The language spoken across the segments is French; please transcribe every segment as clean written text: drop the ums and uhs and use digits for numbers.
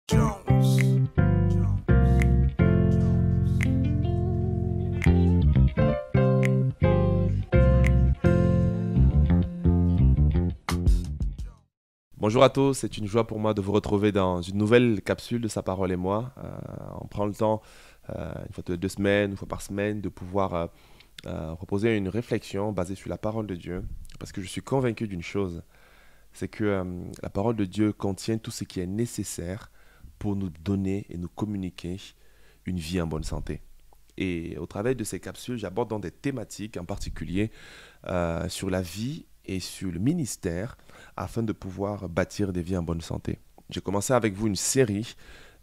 Jones. Bonjour à tous, c'est une joie pour moi de vous retrouver dans une nouvelle capsule de Sa parole et moi. On prend le temps, une fois toutes les 2 semaines, une fois par semaine, de pouvoir proposer une réflexion basée sur la parole de Dieu. Parce que je suis convaincu d'une chose, c'est que la parole de Dieu contient tout ce qui est nécessaire pour nous donner et nous communiquer une vie en bonne santé. Et au travers de ces capsules, j'aborde dans des thématiques en particulier sur la vie et sur le ministère afin de pouvoir bâtir des vies en bonne santé. J'ai commencé avec vous une série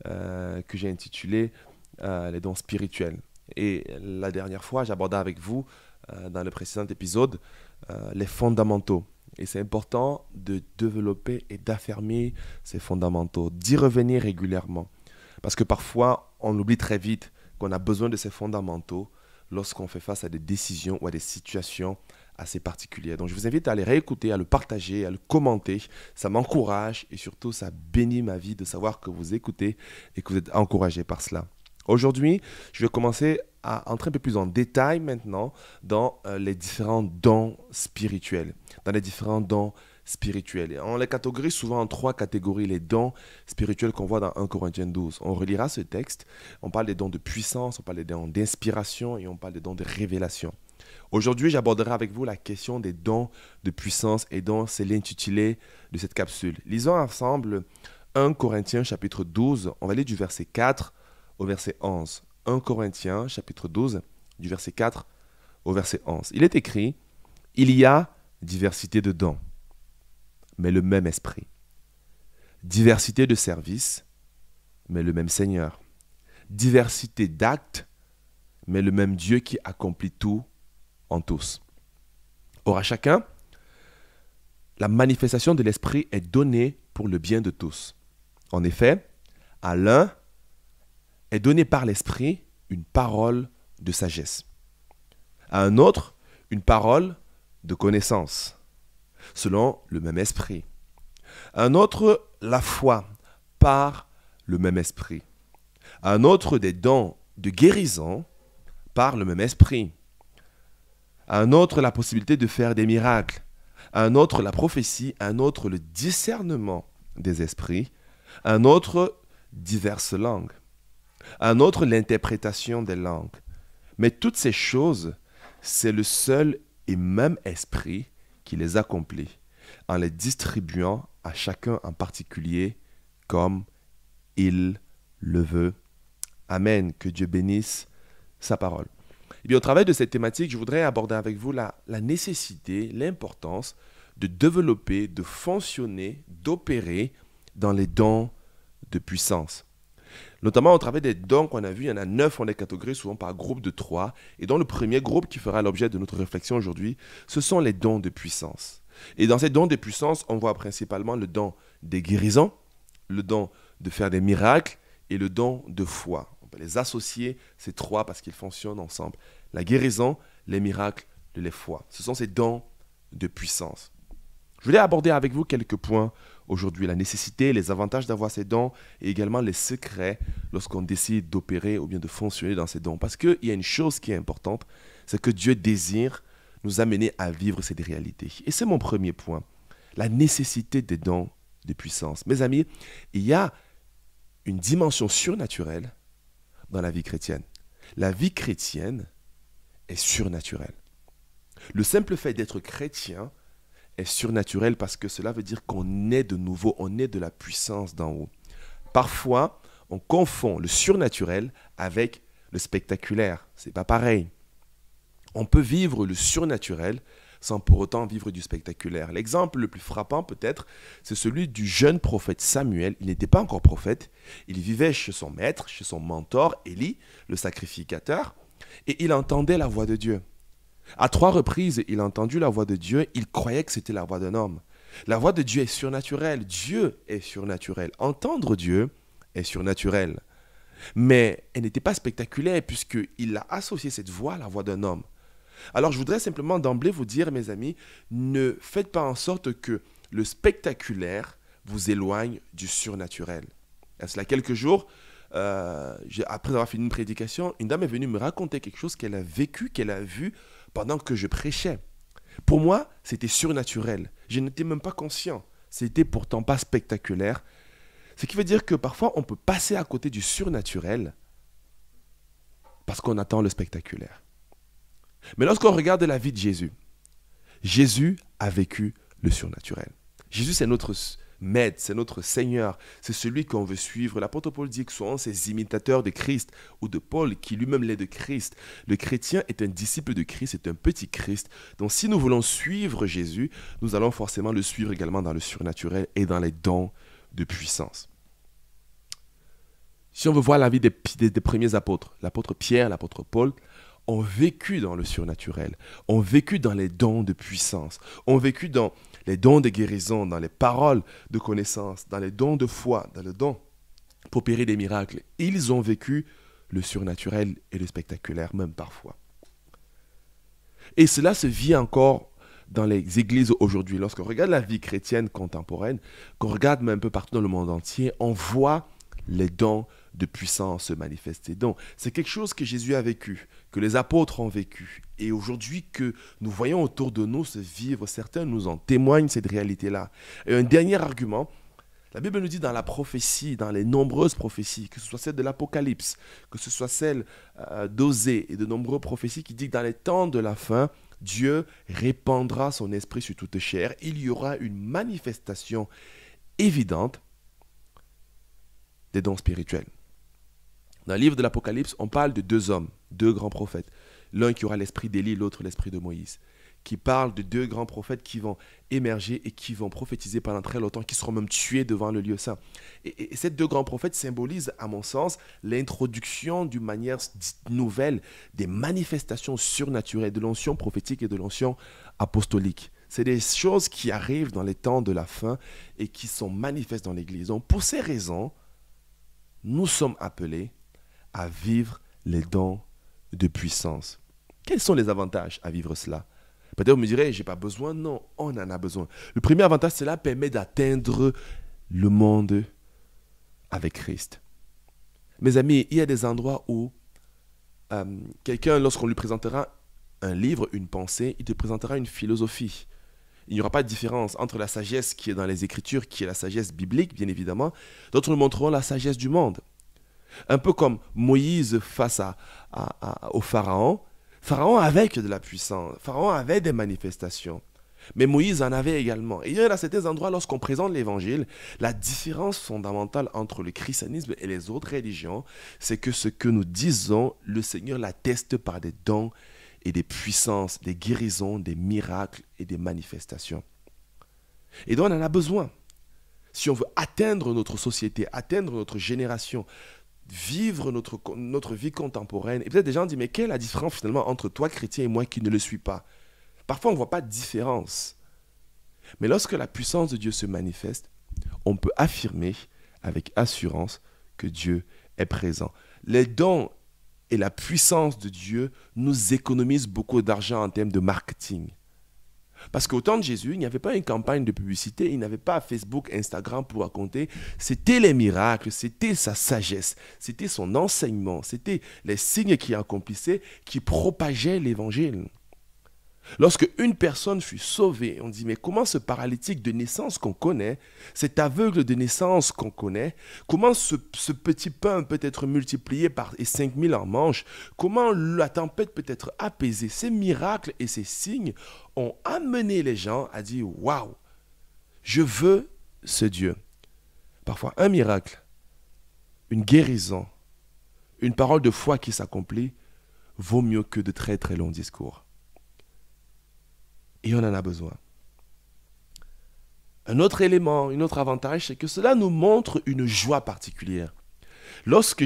que j'ai intitulée Les dons spirituels. Et la dernière fois, j'abordais avec vous, dans le précédent épisode, les fondamentaux. Et c'est important de développer et d'affermir ces fondamentaux, d'y revenir régulièrement. Parce que parfois, on oublie très vite qu'on a besoin de ces fondamentaux lorsqu'on fait face à des décisions ou à des situations assez particulières. Donc je vous invite à les réécouter, à le partager, à le commenter. Ça m'encourage et surtout ça bénit ma vie de savoir que vous écoutez et que vous êtes encouragé par cela. Aujourd'hui, je vais commencer à entrer un peu plus en détail maintenant dans les différents dons spirituels. Et on les catégorise souvent en 3 catégories, les dons spirituels qu'on voit dans 1 Corinthiens 12. On relira ce texte, on parle des dons de puissance, on parle des dons d'inspiration et on parle des dons de révélation. Aujourd'hui, j'aborderai avec vous la question des dons de puissance et dont c'est l'intitulé de cette capsule. Lisons ensemble 1 Corinthiens chapitre 12, on va lire du verset 4 au verset 11. 1 Corinthiens chapitre 12, du verset 4 au verset 11. Il est écrit, « Il y a diversité de dons, mais le même esprit. Diversité de services, mais le même Seigneur. Diversité d'actes, mais le même Dieu qui accomplit tout en tous. Or à chacun, la manifestation de l'esprit est donnée pour le bien de tous. En effet, à l'un est donnée par l'esprit une parole de sagesse. À un autre, une parole de connaissance, selon le même esprit. À un autre, la foi par le même esprit. À un autre, des dons de guérison par le même esprit. À un autre, la possibilité de faire des miracles. À un autre, la prophétie. À un autre, le discernement des esprits. À un autre, diverses langues. À un autre, l'interprétation des langues. Mais toutes ces choses, c'est le seul et même esprit qui les accomplit, en les distribuant à chacun en particulier comme il le veut. Amen. Que Dieu bénisse sa parole. Et bien, au travers de cette thématique, je voudrais aborder avec vous la nécessité, l'importance de développer, de fonctionner, d'opérer dans les dons de puissance. Notamment au travers des dons qu'on a vus, il y en a 9, on les catégorise souvent par groupe de 3. Et dans le premier groupe qui fera l'objet de notre réflexion aujourd'hui, ce sont les dons de puissance. Et dans ces dons de puissance, on voit principalement le don des guérisons, le don de faire des miracles et le don de foi. On peut les associer, ces 3, parce qu'ils fonctionnent ensemble. La guérison, les miracles, les foi. Ce sont ces dons de puissance. Je voulais aborder avec vous quelques points aujourd'hui. La nécessité, les avantages d'avoir ces dons et également les secrets lorsqu'on décide d'opérer ou bien de fonctionner dans ces dons. Parce qu'il y a une chose qui est importante, c'est que Dieu désire nous amener à vivre cette réalité. Et c'est mon premier point, la nécessité des dons de puissance. Mes amis, il y a une dimension surnaturelle dans la vie chrétienne. La vie chrétienne est surnaturelle. Le simple fait d'être chrétien est surnaturel parce que cela veut dire qu'on est de nouveau, on est de la puissance d'en haut. Parfois, on confond le surnaturel avec le spectaculaire. C'est pas pareil. On peut vivre le surnaturel sans pour autant vivre du spectaculaire. L'exemple le plus frappant peut-être, c'est celui du jeune prophète Samuel. Il n'était pas encore prophète, il vivait chez son maître, chez son mentor, Élie, le sacrificateur, et il entendait la voix de Dieu. À 3 reprises, il a entendu la voix de Dieu, il croyait que c'était la voix d'un homme. La voix de Dieu est surnaturelle, Dieu est surnaturel. Entendre Dieu est surnaturel. Mais elle n'était pas spectaculaire puisqu'il a associé cette voix à la voix d'un homme. Alors je voudrais simplement d'emblée vous dire, mes amis, ne faites pas en sorte que le spectaculaire vous éloigne du surnaturel. Il y a cela quelques jours, après avoir fini une prédication, une dame est venue me raconter quelque chose qu'elle a vécu, qu'elle a vu pendant que je prêchais. Pour moi, c'était surnaturel. Je n'étais même pas conscient. C'était pourtant pas spectaculaire. Ce qui veut dire que parfois, on peut passer à côté du surnaturel parce qu'on attend le spectaculaire. Mais lorsqu'on regarde la vie de Jésus, Jésus a vécu le surnaturel. Jésus, c'est notre maître, c'est notre Seigneur, c'est celui qu'on veut suivre. L'apôtre Paul dit que souvent ces imitateurs de Christ ou de Paul qui lui-même l'est de Christ. Le chrétien est un disciple de Christ, c'est un petit Christ. Donc si nous voulons suivre Jésus, nous allons forcément le suivre également dans le surnaturel et dans les dons de puissance. Si on veut voir la vie des premiers apôtres, l'apôtre Pierre, l'apôtre Paul, ont vécu dans le surnaturel, ont vécu dans les dons de puissance, ont vécu dans les dons de guérison, dans les paroles de connaissance, dans les dons de foi, dans le don pour opérer des miracles. Ils ont vécu le surnaturel et le spectaculaire, même parfois. Et cela se vit encore dans les églises aujourd'hui. Lorsqu'on regarde la vie chrétienne contemporaine, qu'on regarde même un peu partout dans le monde entier, on voit les dons de puissance se manifester. Donc, c'est quelque chose que Jésus a vécu, que les apôtres ont vécu. Et aujourd'hui, que nous voyons autour de nous se vivre, certains nous en témoignent cette réalité-là. Et un dernier argument, la Bible nous dit dans la prophétie, dans les nombreuses prophéties, que ce soit celle de l'Apocalypse, que ce soit celle d'Osée et de nombreuses prophéties qui disent que dans les temps de la fin, Dieu répandra son esprit sur toute chair. Il y aura une manifestation évidente des dons spirituels. Dans le livre de l'Apocalypse, on parle de deux hommes, deux grands prophètes. L'un qui aura l'esprit d'Élie, l'autre l'esprit de Moïse. Qui parlent de deux grands prophètes qui vont émerger et qui vont prophétiser pendant très longtemps, qui seront même tués devant le lieu saint. Et ces deux grands prophètes symbolisent, à mon sens, l'introduction d'une manière nouvelle des manifestations surnaturelles de l'onction prophétique et de l'onction apostolique. C'est des choses qui arrivent dans les temps de la fin et qui sont manifestes dans l'Église. Donc, pour ces raisons, nous sommes appelés à vivre les dons de puissance. Quels sont les avantages à vivre cela? Peut-être vous me direz, je n'ai pas besoin. Non, on en a besoin. Le premier avantage, cela permet d'atteindre le monde avec Christ. Mes amis, il y a des endroits où quelqu'un, lorsqu'on lui présentera un livre, une pensée, il te présentera une philosophie. Il n'y aura pas de différence entre la sagesse qui est dans les Écritures, qui est la sagesse biblique, bien évidemment. D'autres nous montreront la sagesse du monde. Un peu comme Moïse face au Pharaon. Pharaon avait que de la puissance. Pharaon avait des manifestations. Mais Moïse en avait également. Et il y a certains endroits, lorsqu'on présente l'Évangile, la différence fondamentale entre le christianisme et les autres religions, c'est que ce que nous disons, le Seigneur l'atteste par des dons et des puissances, des guérisons, des miracles et des manifestations. Et donc on en a besoin. Si on veut atteindre notre société, atteindre notre génération, vivre notre vie contemporaine. Et peut-être des gens disent, mais quelle est la différence finalement entre toi chrétien et moi qui ne le suis pas? Parfois on ne voit pas de différence. Mais lorsque la puissance de Dieu se manifeste, on peut affirmer avec assurance que Dieu est présent. Les dons et la puissance de Dieu nous économisent beaucoup d'argent en termes de marketing. Parce qu'au temps de Jésus, il n'y avait pas une campagne de publicité, il n'avait pas Facebook, Instagram pour raconter. C'était les miracles, c'était sa sagesse, c'était son enseignement, c'était les signes qu'il accomplissait qui propageaient l'évangile. Lorsque une personne fut sauvée, on dit, mais comment ce paralytique de naissance qu'on connaît, cet aveugle de naissance qu'on connaît, comment ce petit pain peut être multiplié par 5000 en manches, comment la tempête peut être apaisée? Ces miracles et ces signes ont amené les gens à dire, waouh, je veux ce Dieu. Parfois, un miracle, une guérison, une parole de foi qui s'accomplit, vaut mieux que de très très longs discours. Et on en a besoin. Un autre élément, un autre avantage, c'est que cela nous montre une joie particulière. Lorsque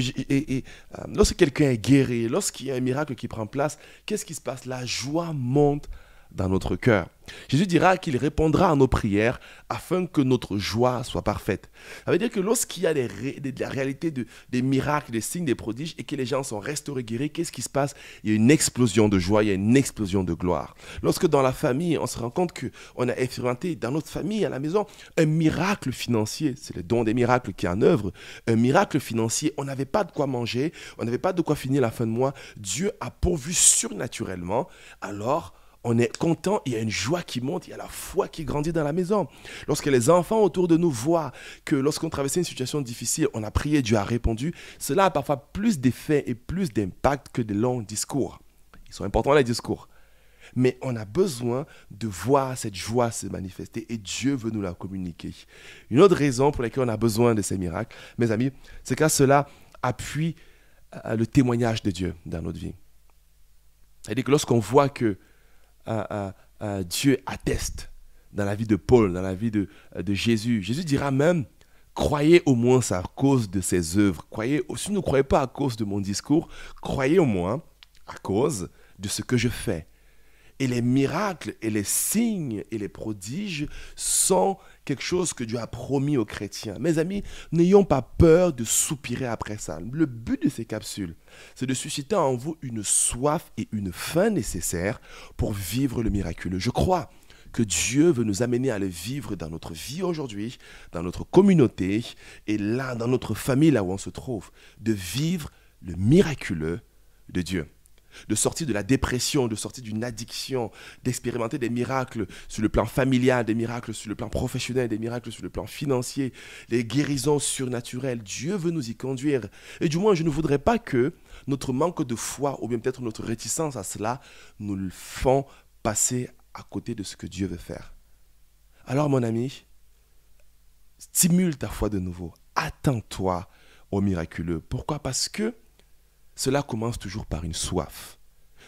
quelqu'un est guéri, lorsqu'il y a un miracle qui prend place, qu'est-ce qui se passe? La joie monte dans notre cœur. Jésus dira qu'il répondra à nos prières afin que notre joie soit parfaite. Ça veut dire que lorsqu'il y a la réalité des miracles, des signes, des prodiges et que les gens sont restaurés, guéris, qu'est-ce qui se passe? Il y a une explosion de joie, il y a une explosion de gloire. Lorsque dans la famille, on se rend compte qu'on a expérimenté dans notre famille, à la maison, un miracle financier, c'est le don des miracles qui est en œuvre, un miracle financier, on n'avait pas de quoi manger, on n'avait pas de quoi finir la fin de mois, Dieu a pourvu surnaturellement, alors on est content, il y a une joie qui monte, il y a la foi qui grandit dans la maison. Lorsque les enfants autour de nous voient que lorsqu'on traversait une situation difficile, on a prié, Dieu a répondu, cela a parfois plus d'effet et plus d'impact que de longs discours. Ils sont importants les discours. Mais on a besoin de voir cette joie se manifester et Dieu veut nous la communiquer. Une autre raison pour laquelle on a besoin de ces miracles, mes amis, c'est que cela appuie le témoignage de Dieu dans notre vie. C'est-à-dire que lorsqu'on voit que Dieu atteste dans la vie de Paul, dans la vie de Jésus. Jésus dira même, croyez au moins à cause de ses œuvres. Si vous ne croyez pas à cause de mon discours, croyez au moins à cause de ce que je fais. Et les miracles et les signes et les prodiges sont quelque chose que Dieu a promis aux chrétiens. Mes amis, n'ayons pas peur de soupirer après ça. Le but de ces capsules, c'est de susciter en vous une soif et une faim nécessaires pour vivre le miraculeux. Je crois que Dieu veut nous amener à le vivre dans notre vie aujourd'hui, dans notre communauté et là, dans notre famille, là où on se trouve, de vivre le miraculeux de Dieu. De sortir de la dépression, de sortir d'une addiction, d'expérimenter des miracles sur le plan familial, des miracles sur le plan professionnel, des miracles sur le plan financier, des guérisons surnaturelles. Dieu veut nous y conduire. Et du moins, je ne voudrais pas que notre manque de foi ou bien peut-être notre réticence à cela nous le font passer à côté de ce que Dieu veut faire. Alors, mon ami, stimule ta foi de nouveau. Attends-toi au miraculeux. Pourquoi? Parce que cela commence toujours par une soif.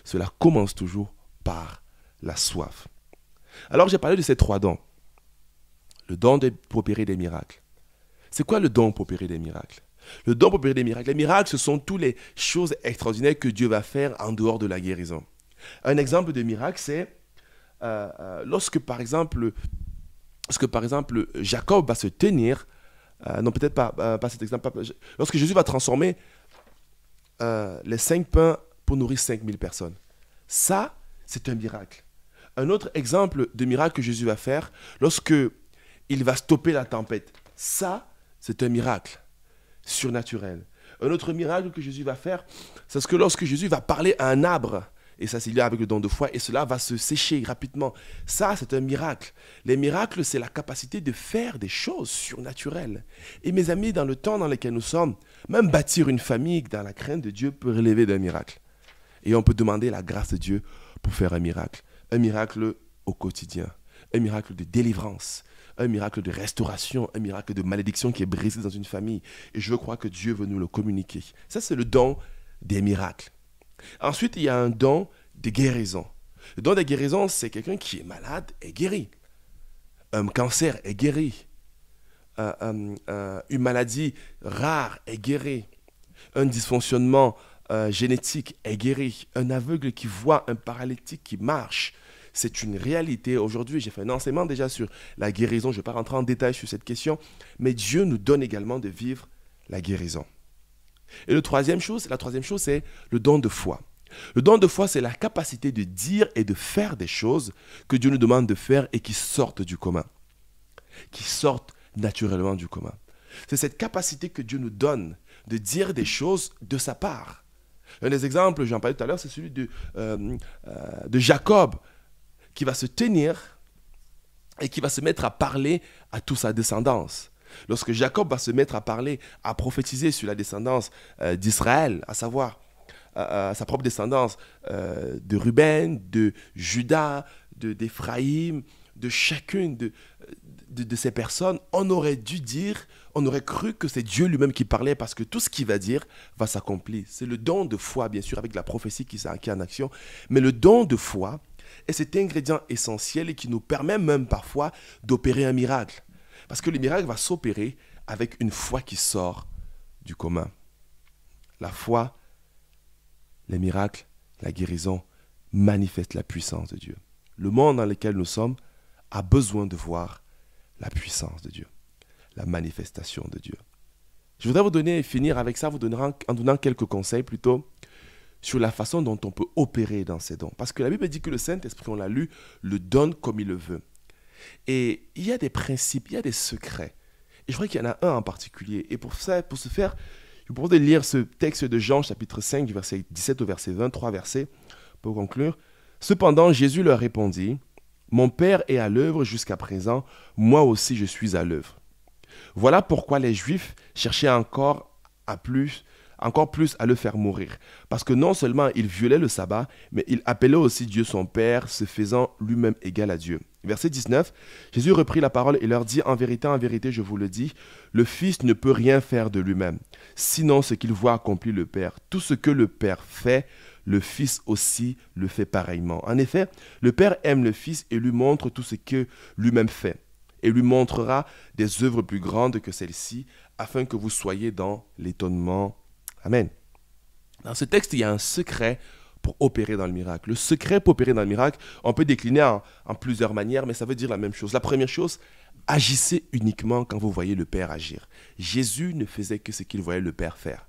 Cela commence toujours par la soif. Alors j'ai parlé de ces 3 dons. Le don pour opérer des miracles. C'est quoi le don pour opérer des miracles? Le don pour opérer des miracles. Les miracles, ce sont toutes les choses extraordinaires que Dieu va faire en dehors de la guérison. Un exemple de miracle, c'est lorsque par exemple Jacob va se tenir, non peut-être pas cet exemple, lorsque Jésus va transformer les 5 pains pour nourrir 5000 personnes. Ça, c'est un miracle. Un autre exemple de miracle que Jésus va faire, lorsque il va stopper la tempête. Ça, c'est un miracle surnaturel. Un autre miracle que Jésus va faire, c'est que lorsque Jésus va parler à un arbre, et ça c'est lié avec le don de foi, et cela va se sécher rapidement. Ça, c'est un miracle. Les miracles, c'est la capacité de faire des choses surnaturelles. Et mes amis, dans le temps dans lequel nous sommes, même bâtir une famille dans la crainte de Dieu peut relever d'un miracle. Et on peut demander la grâce de Dieu pour faire un miracle. Un miracle au quotidien. Un miracle de délivrance. Un miracle de restauration. Un miracle de malédiction qui est brisé dans une famille. Et je crois que Dieu veut nous le communiquer. Ça, c'est le don des miracles. Ensuite, il y a un don de guérison. Le don de guérison, c'est quelqu'un qui est malade et guéri. Un cancer est guéri. Une maladie rare est guérie. Un dysfonctionnement génétique est guéri. Un aveugle qui voit, un paralytique qui marche. C'est une réalité. Aujourd'hui, j'ai fait un enseignement déjà sur la guérison. Je ne vais pas rentrer en détail sur cette question. Mais Dieu nous donne également de vivre la guérison. Et la troisième chose, c'est le don de foi. Le don de foi, c'est la capacité de dire et de faire des choses que Dieu nous demande de faire et qui sortent du commun. Qui sortent naturellement du commun. C'est cette capacité que Dieu nous donne de dire des choses de sa part. Un des exemples, j'en parlais tout à l'heure, c'est celui de Jacob, qui va se tenir et qui va se mettre à parler à toute sa descendance. Lorsque Jacob va se mettre à parler, à prophétiser sur la descendance d'Israël, à savoir sa propre descendance de Ruben, de Juda, d'Éphraïm, de chacune de ces personnes, on aurait dû dire, on aurait cru que c'est Dieu lui-même qui parlait parce que tout ce qu'il va dire va s'accomplir. C'est le don de foi, bien sûr, avec la prophétie qui est en action, mais le don de foi est cet ingrédient essentiel et qui nous permet même parfois d'opérer un miracle. Parce que le miracle va s'opérer avec une foi qui sort du commun. La foi, les miracles, la guérison manifestent la puissance de Dieu. le monde dans lequel nous sommes, a besoin de voir la puissance de Dieu, la manifestation de Dieu. Je voudrais vous donner et finir avec ça, en donnant quelques conseils plutôt sur la façon dont on peut opérer dans ces dons. Parce que la Bible dit que le Saint-Esprit, on l'a lu, le donne comme il le veut. Et il y a des principes, il y a des secrets. Et je crois qu'il y en a un en particulier. Et pour ce faire, je vous propose de lire ce texte de Jean, chapitre 5, du verset 17 au verset 23 versets, pour conclure. Cependant, Jésus leur répondit, « Mon Père est à l'œuvre jusqu'à présent, moi aussi je suis à l'œuvre. » Voilà pourquoi les Juifs cherchaient encore plus à le faire mourir. Parce que non seulement il violait le sabbat, mais il appelait aussi Dieu son Père, se faisant lui-même égal à Dieu. Verset 19, Jésus reprit la parole et leur dit, en vérité, je vous le dis, le Fils ne peut rien faire de lui-même, sinon ce qu'il voit accomplir le Père. Tout ce que le Père fait, le Fils aussi le fait pareillement. En effet, le Père aime le Fils et lui montre tout ce que lui-même fait, et lui montrera des œuvres plus grandes que celles-ci, afin que vous soyez dans l'étonnement. Amen. Dans ce texte, il y a un secret pour opérer dans le miracle. Le secret pour opérer dans le miracle, on peut décliner en plusieurs manières, mais ça veut dire la même chose. La première chose, agissez uniquement quand vous voyez le Père agir. Jésus ne faisait que ce qu'il voyait le Père faire.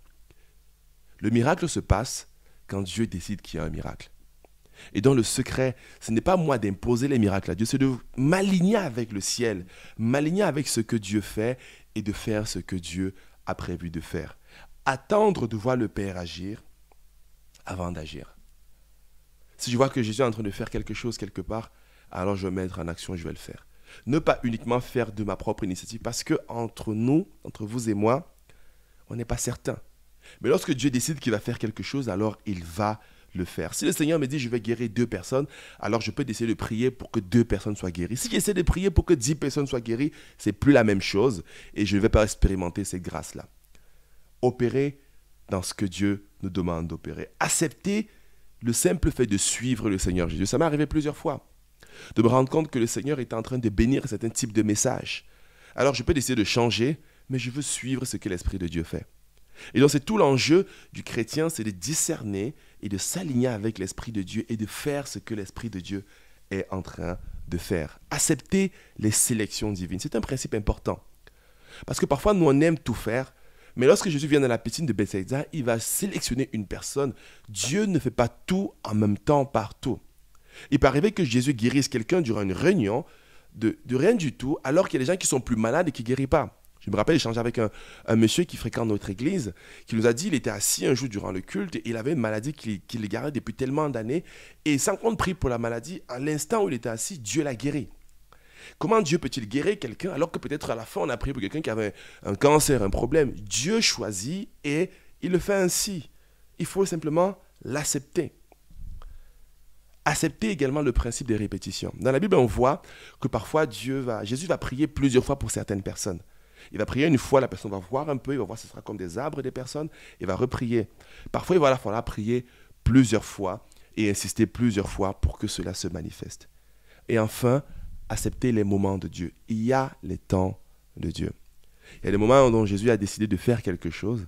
Le miracle se passe quand Dieu décide qu'il y a un miracle. Et dans le secret, ce n'est pas moi d'imposer les miracles à Dieu, c'est de m'aligner avec le ciel, m'aligner avec ce que Dieu fait et de faire ce que Dieu a prévu de faire. Attendre de voir le Père agir avant d'agir. Si je vois que Jésus est en train de faire quelque chose quelque part, alors je vais mettre en action et je vais le faire. Ne pas uniquement faire de ma propre initiative, parce que entre nous, entre vous et moi, on n'est pas certain. Mais lorsque Dieu décide qu'il va faire quelque chose, alors il va le faire. Si le Seigneur me dit je vais guérir 2 personnes, alors je peux décider de prier pour que 2 personnes soient guéries. Si j'essaie de prier pour que 10 personnes soient guéries, c'est plus la même chose et je ne vais pas expérimenter cette grâce-là. Opérer dans ce que Dieu nous demande d'opérer. Accepter le simple fait de suivre le Seigneur Jésus. Ça m'est arrivé plusieurs fois de me rendre compte que le Seigneur est en train de bénir certains types de messages. Alors je peux décider de changer, mais je veux suivre ce que l'Esprit de Dieu fait. Et donc c'est tout l'enjeu du chrétien, c'est de discerner et de s'aligner avec l'Esprit de Dieu et de faire ce que l'Esprit de Dieu est en train de faire. Accepter les sélections divines, c'est un principe important. Parce que parfois nous on aime tout faire, mais lorsque Jésus vient dans la piscine de Bethsaïda, il va sélectionner une personne. Dieu ne fait pas tout en même temps partout. Il peut arriver que Jésus guérisse quelqu'un durant une réunion de rien du tout, alors qu'il y a des gens qui sont plus malades et qui ne guérissent pas. Je me rappelle échanger avec un monsieur qui fréquente notre église, qui nous a dit qu'il était assis un jour durant le culte et il avait une maladie qui le gardait depuis tellement d'années. Et sans qu'on prie pour la maladie, à l'instant où il était assis, Dieu l'a guéri. Comment Dieu peut-il guérir quelqu'un alors que peut-être à la fin on a prié pour quelqu'un qui avait un cancer, un problème? Dieu choisit et il le fait ainsi. Il faut simplement l'accepter. Accepter également le principe des répétitions. Dans la Bible, on voit que parfois Jésus va prier plusieurs fois pour certaines personnes. Il va prier une fois, la personne va voir un peu, il va voir ce sera comme des arbres des personnes, il va reprier. Parfois, il va falloir prier plusieurs fois et insister plusieurs fois pour que cela se manifeste. Et enfin, accepter les moments de Dieu. Il y a les temps de Dieu. Il y a des moments où Jésus a décidé de faire quelque chose.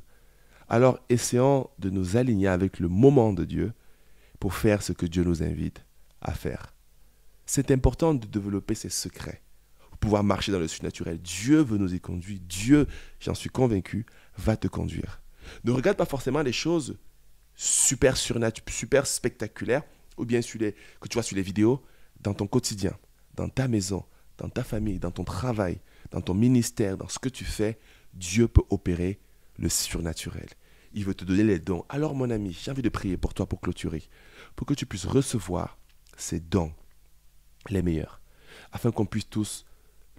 Alors, essayons de nous aligner avec le moment de Dieu pour faire ce que Dieu nous invite à faire. C'est important de développer ces secrets pour pouvoir marcher dans le surnaturel. Dieu veut nous y conduire. Dieu, j'en suis convaincu, va te conduire. Ne regarde pas forcément les choses super spectaculaires ou bien que tu vois sur les vidéos dans ton quotidien, dans ta maison, dans ta famille, dans ton travail, dans ton ministère, dans ce que tu fais. Dieu peut opérer le surnaturel. Il veut te donner les dons. Alors mon ami, j'ai envie de prier pour toi pour clôturer, pour que tu puisses recevoir ces dons, les meilleurs, afin qu'on puisse tous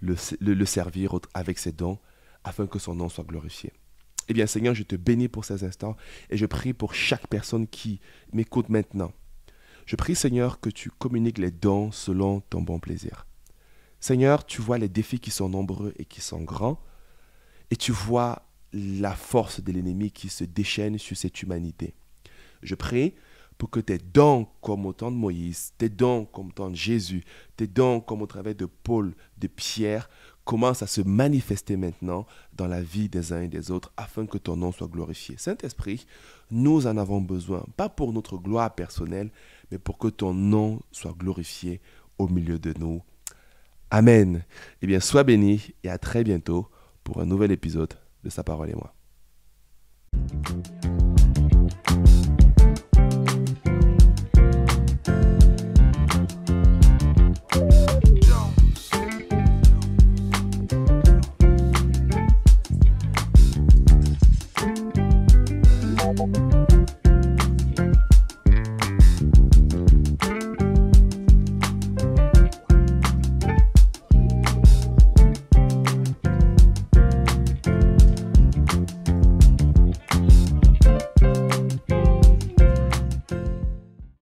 le servir avec ces dons, afin que son nom soit glorifié. Eh bien Seigneur, je te bénis pour ces instants et je prie pour chaque personne qui m'écoute maintenant. Je prie Seigneur que tu communiques les dons selon ton bon plaisir. Seigneur, tu vois les défis qui sont nombreux et qui sont grands et tu vois la force de l'ennemi qui se déchaîne sur cette humanité. Je prie pour que tes dons comme au temps de Moïse, tes dons comme au temps de Jésus, tes dons comme au travers de Paul, de Pierre, commencent à se manifester maintenant dans la vie des uns et des autres afin que ton nom soit glorifié. Saint-Esprit, nous en avons besoin, pas pour notre gloire personnelle, mais pour que ton nom soit glorifié au milieu de nous. Amen. Eh bien, sois béni et à très bientôt pour un nouvel épisode de Sa parole et moi. Jones.